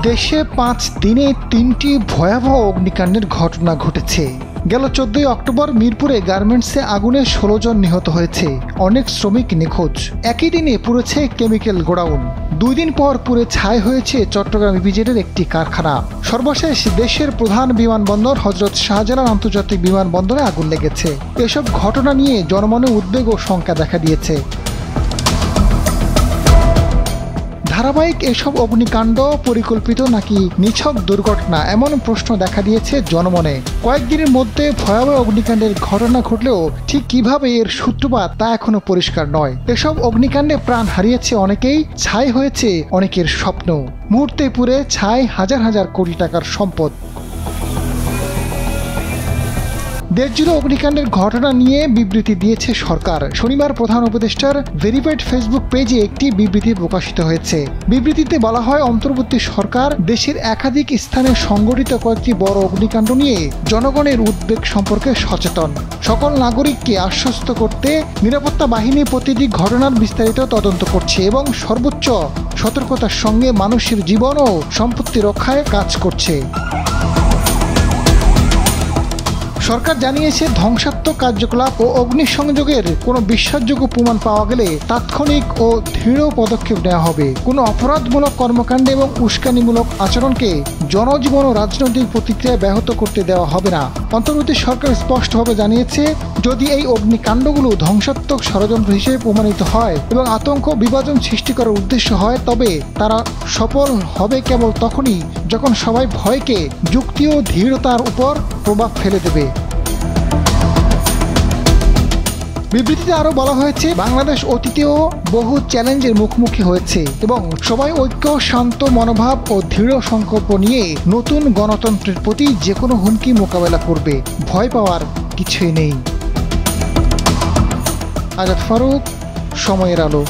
দেশে 5 দিনে 3টি ভয়াবহ অগ্নিকাণ্ডের ঘটনা ঘটেছে। গেল 14 অক্টোবর মিরপুরে গার্মেন্টসে আগুনে 16 জন নিহত হয়েছে, অনেক শ্রমিক নিখোঁজ। একই দিনে পুড়েছে কেমিক্যাল গোডাউন। 2 দিন পর পুড়ে ছাই হয়েছে চট্টগ্রাম ইপিজেডের একটি কারখানা। সর্বশেষ দেশের প্রধান বিমানবন্দর হযরত শাহজালাল আন্তর্জাতিক বিমানবন্দরে আগুন লেগেছে। এসব ঘটনা নিয়ে জনমনে উদ্বেগ ও শঙ্কা দেখা দিয়েছে। ধারাবাহিক এসব অগ্নিকাণ্ড পরিকল্পিত নাকি নিছক দুর্ঘটনা, এমন প্রশ্ন দেখা দিয়েছে জনমনে। কয়েকদিনের মধ্যে ভয়াবহ অগ্নিকাণ্ডের ঘটনা ঘটলেও ঠিক কিভাবে এর সূত্রপাত তা এখনো পরিষ্কার নয়। এসব অগ্নিকাণ্ডে প্রাণ হারিয়েছে অনেকেই, ছাই হয়েছে অনেকের স্বপ্ন। মুহূর্তে পুড়ে ছাই হাজার হাজার কোটি টাকার সম্পদ। দেশজুড়ে অগ্নিকাণ্ডের ঘটনা নিয়ে বিবৃতি দিয়েছে সরকার। শনিবার প্রধান উপদেষ্টার ভেরিফাইড ফেসবুক পেজে একটি বিবৃতি প্রকাশিত হয়েছে। বিবৃতিতে বলা হয়, অন্তর্বর্তী সরকার দেশের একাধিক স্থানে সংঘটিত কয়েকটি বড় অগ্নিকাণ্ড নিয়ে জনগণের উদ্বেগ সম্পর্কে সচেতন। সকল নাগরিককে আশ্বস্ত করতে নিরাপত্তা বাহিনী প্রতিটি ঘটনার বিস্তারিত তদন্ত করছে এবং সর্বোচ্চ সতর্কতার সঙ্গে মানুষের জীবন ও সম্পত্তি রক্ষায় কাজ করছে। সরকার জানিয়েছে, ধ্বংসাত্মক কার্যকলাপ ও অগ্নিসংযোগের কোনো বিশ্বাসযোগ্য প্রমাণ পাওয়া গেলে তাৎক্ষণিক ও দৃঢ় পদক্ষেপ নেওয়া হবে। কোনো অপরাধমূলক কর্মকাণ্ড এবং উস্কানিমূলক আচরণকে জনজীবন ও রাজনৈতিক প্রতিক্রিয়া ব্যাহত করতে দেওয়া হবে না। অন্তর্বর্তী সরকার স্পষ্টভাবে জানিয়েছে, যদি এই অগ্নিকাণ্ডগুলো ধ্বংসাত্মক ষড়যন্ত্র হিসেবে প্রমাণিত হয় এবং আতঙ্ক বিভাজন সৃষ্টি করার উদ্দেশ্য হয়, তবে তারা সফল হবে কেবল তখনই যখন সবাই ভয়কে যুক্তি ও দৃঢ়তার উপর প্রভাব ফেলে দেবে। বিবৃতিতে আরও বলা হয়েছে, বাংলাদেশ অতীতেও বহু চ্যালেঞ্জের মুখোমুখি হয়েছে এবং সবাই ঐক্য, শান্ত মনোভাব ও দৃঢ় সংকল্প নিয়ে নতুন গণতন্ত্রের প্রতি যে কোনো হুমকি মোকাবেলা করবে। ভয় পাওয়ার কিছুই নেই। আজাদ ফারুক, সময়ের আলো।